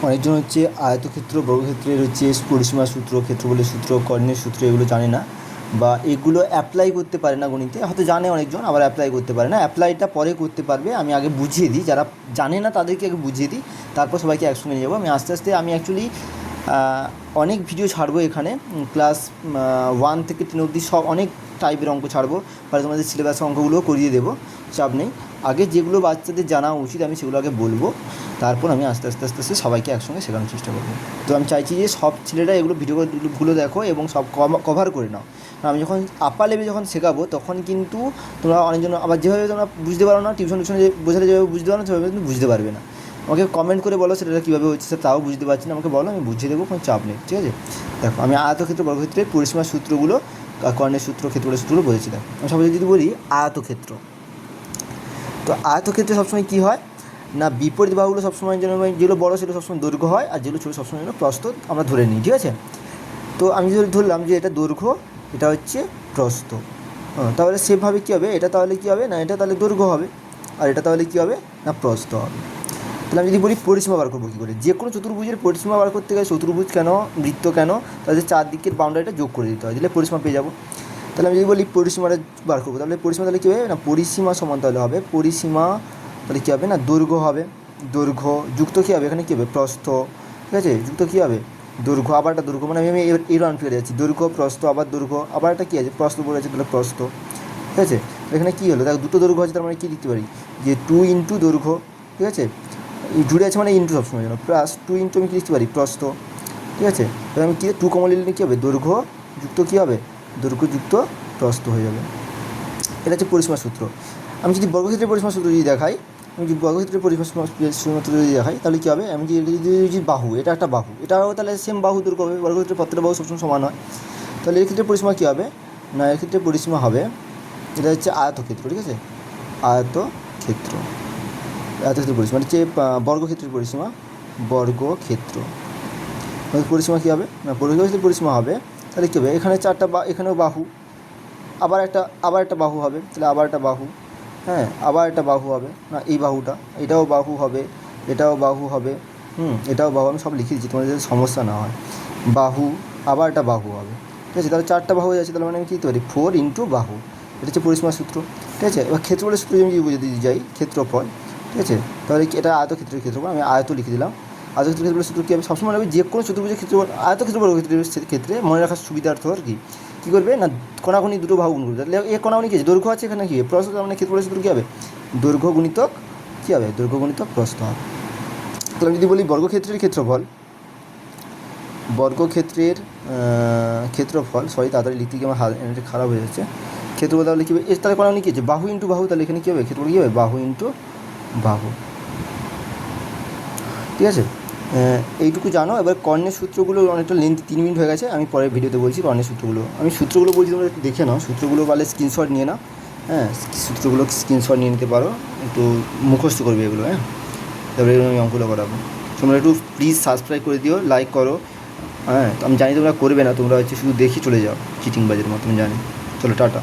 অনেকজন হচ্ছে আয়তক্ষেত্র বর্গক্ষেত্রের হচ্ছে পরিসীমা সূত্র, ক্ষেত্রফলের সূত্র, কর্ণের সূত্র এগুলো জানে না বা এগুলো অ্যাপ্লাই করতে পারে না গণিতে। হয়তো জানে অনেকজন, আবার অ্যাপ্লাই করতে পারে না। অ্যাপ্লাইটা পরে করতে পারবে, আমি আগে বুঝিয়ে দিই। যারা জানে না তাদেরকে আগে বুঝিয়ে দিই, তারপর সবাইকে একসঙ্গে নিয়ে যাবো। আমি আস্তে আস্তে আমি অ্যাকচুয়ালি অনেক ভিডিও ছাড়বো এখানে, ক্লাস 1 থেকে 10 অবধি সব অনেক টাইপের অঙ্ক ছাড়বো, পরে তোমাদের সিলেবাস অঙ্কগুলোও করিয়ে দেবো, চাপ নেই। আগে যেগুলো বাচ্চাদের জানা উচিত আমি সেগুলো আগে বলবো, তারপর আমি আস্তে আস্তে আস্তে আস্তে সবাইকে একসঙ্গে শেখানোর চেষ্টা করবো। তো আমি চাইছি যে সব ছেলেরা এগুলো ভিডিওগুলো দেখো এবং সব কভার করে নাও। আমি যখন আপার লেভেলে যখন শেখাবো তখন কিন্তু তোমরা অনেকজন আবার যেভাবে তোমরা বুঝতে পারো না, টিউশনে বোঝালে যেভাবে বুঝতে পারো না সেভাবে কিন্তু বুঝতে পারবে না। আমাকে কমেন্ট করে বলো সেটা কীভাবে হচ্ছে, স্যার তাও বুঝতে পারছি না, আমাকে বলো, আমি বুঝিয়ে দেবো, কোনো চাপ নেই, ঠিক আছে। দেখো আমি আয়তক্ষেত্র বর্গক্ষেত্রের পরিসীমার সূত্রগুলো, কর্ণের সূত্র, ক্ষেত্রফলের সূত্রগুলো বলেছি। দেখো আমি সবাই যদি বলি আয়তক্ষেত্র, তো আয়তক্ষেত্রে সবসময় কী হয় না, বিপরীত বাহুগুলো সবসময় যেন, যেগুলো বড়ো সেগুলো সবসময় দৈর্ঘ্য হয়, আর যেগুলো ছোটো সবসময় যেন প্রস্থ আমরা ধরে নিই, ঠিক আছে। তো আমি যদি ধরলাম যে এটা দৈর্ঘ্য, এটা হচ্ছে প্রস্থ, তাহলে সেভাবে কী হবে, এটা তাহলে কী হবে না, এটা তাহলে দৈর্ঘ্য হবে, আর এটা তাহলে কী হবে না, প্রস্থ হবে। তাহলে আমি যদি বলি পরিসীমা বার করবো কী করে, যে কোনো চতুর্ভুজের পরিসীমা বার করতে গেলে চতুর্ভুজ কেন, বৃত্ত কেন, তাদের চারদিকের বাউন্ডারিটা যোগ করে দিতে হয়, দিলে পরিসীমা পেয়ে যাবো। তাহলে আমি যদি বলি পরিসীমাটা বার করবো, তাহলে পরিসীমা তাহলে কী হবে না, পরিসীমা সমান তাহলে হবে পরিসীমা, তাহলে কী হবে না, দৈর্ঘ্য হবে, দৈর্ঘ্য যুক্ত কী হবে, এখানে কী হবে, প্রস্থ, ঠিক আছে, যুক্ত কী হবে, দৈর্ঘ্য, আবার একটা দৈর্ঘ্য, মানে আমি এই রাউন্ড ফিরে যাচ্ছি, দৈর্ঘ্য প্রস্থ, আবার দৈর্ঘ্য, আবার একটা কী আছে, প্রস্থ পড়ে আছে, তাহলে প্রস্থ, ঠিক আছে। এখানে কী হলো, দেখো দুটো দৈর্ঘ্য আছে, তার মানে কী লিখতে পারি, যে 2 ইন্টু দৈর্ঘ্য, ঠিক আছে, জুড়ে আছে মানে ইন্টু সবসময় জন্য, প্লাস 2 ইন্টু আমি কী লিখতে পারি, প্রস্থ, ঠিক আছে। তাহলে আমি কী 2 কমন নিলে কী হবে, দৈর্ঘ্য যুক্ত কী হবে, দৈর্ঘ্য যুক্ত প্রস্থ হয়ে যাবে। এটা হচ্ছে পরিসীমা সূত্র। আমি যদি বর্গক্ষেত্রের পরিসীমা সূত্র যদি দেখাই, আমি যদি বর্গক্ষেত্রের পরিসীমা সূত্র যদি দেখাই, তাহলে কী হবে, আমি যদি বাহু, এটা একটা বাহু, এটাও তাহলে সেম বাহু দৈর্ঘ্য হবে, বর্গক্ষেত্রের প্রত্যেকটা বাহু সবসময় সমান হয়। তাহলে এর ক্ষেত্রে পরিসীমা কী হবে না, এর ক্ষেত্রে পরিসীমা হবে, এটা হচ্ছে আয়তক্ষেত্র, ঠিক আছে, আয়তক্ষেত্র, আয়তক্ষেত্রের পরিসীমা হচ্ছে বর্গক্ষেত্রের পরিসীমা, বর্গক্ষেত্র পরিসীমা কী হবে না, বর্গক্ষেত্রের পরিসীমা হবে, তাহলে কী হবে, এখানে চারটা এখানেও বাহু, আবার একটা বাহু হবে, তাহলে আবার একটা বাহু, হ্যাঁ, আবার একটা বাহু হবে না, এই বাহুটা, এটাও বাহু হবে, এটাও বাহু হবে, এটাও বাহু, আমি সব লিখে দিচ্ছি তোমাদের যাতে সমস্যা না হয়। বাহু, আবার একটা বাহু হবে, ঠিক আছে, তাহলে চারটা বাহু হয়ে যাচ্ছে, তাহলে মানে আমি কী করতে পারি, 4 ইন্টু বাহু, এটা হচ্ছে পরিসীমা সূত্র, ঠিক আছে। এবার ক্ষেত্রফলের সূত্র আমি যদি বুঝে দিতে যাই, ক্ষেত্রফল, ঠিক আছে, তাহলে এটা আয়তক্ষেত্রের ক্ষেত্রফল, আমি আয়ত লিখে দিলাম। আয়তক্ষেত্রের ক্ষেত্রফলের সূত্র কী হবে, সবসময় হবে যে কোনো চতুর্ভুজের ক্ষেত্রফল, আয়তক্ষেত্র বর্গক্ষেত্রের ক্ষেত্রে মনে রাখার সুবিধার্থ আর কি, কী করবে না, কোনাকুনি দুটো বাহু গুণ করবে, তাহলে এ কোনাকুনি কী আছে, দৈর্ঘ্য আছে, এখানে কী প্রস্থ, মানে ক্ষেত্রফলের সূত্র কী হবে, দৈর্ঘ্য গুণিতক কী হবে, দৈর্ঘ্য গুণিতক প্রস্থ হবে। তাহলে আমি যদি বলি বর্গক্ষেত্রের ক্ষেত্রফল, বর্গক্ষেত্রের ক্ষেত্রফল, সরি তাড়াতাড়ি লিখতে গিয়ে আমার এটা খারাপ হয়ে যাচ্ছে, ক্ষেত্রফল তাহলে কী হবে, এর তাহলে কোনাকুনি কী আছে, বাহু ইন্টু বাহু, তাহলে এখানে কী হবে, ক্ষেত্রফল কী হবে, বাহু ইন্টু বাহু, ঠিক আছে। এইটুকু জানো। এবার কর্ণের সূত্রগুলো অনেকটা লেন্থ, 3 মিনিট হয়ে গেছে, আমি পরের ভিডিওতে বলছি কর্ণের সূত্রগুলো। আমি সূত্রগুলো বলছি, তোমরা একটু দেখে নাও, সূত্রগুলো পারলে স্ক্রিনশট নিয়ে নাও, হ্যাঁ, সূত্রগুলো স্ক্রিনশট নিয়ে নিতে পারো, একটু মুখস্থ করবে এগুলো, হ্যাঁ, তারপরে এগুলো আমি অঙ্কগুলো করাবো। তোমরা একটু প্লিজ সাবস্ক্রাইব করে দিও, লাইক করো, হ্যাঁ, আমি জানি তোমরা করবে না, তোমরা হচ্ছে শুধু দেখি চলে যাও, চিটিংবাজের মতো, আমি জানি। চলো টাটা।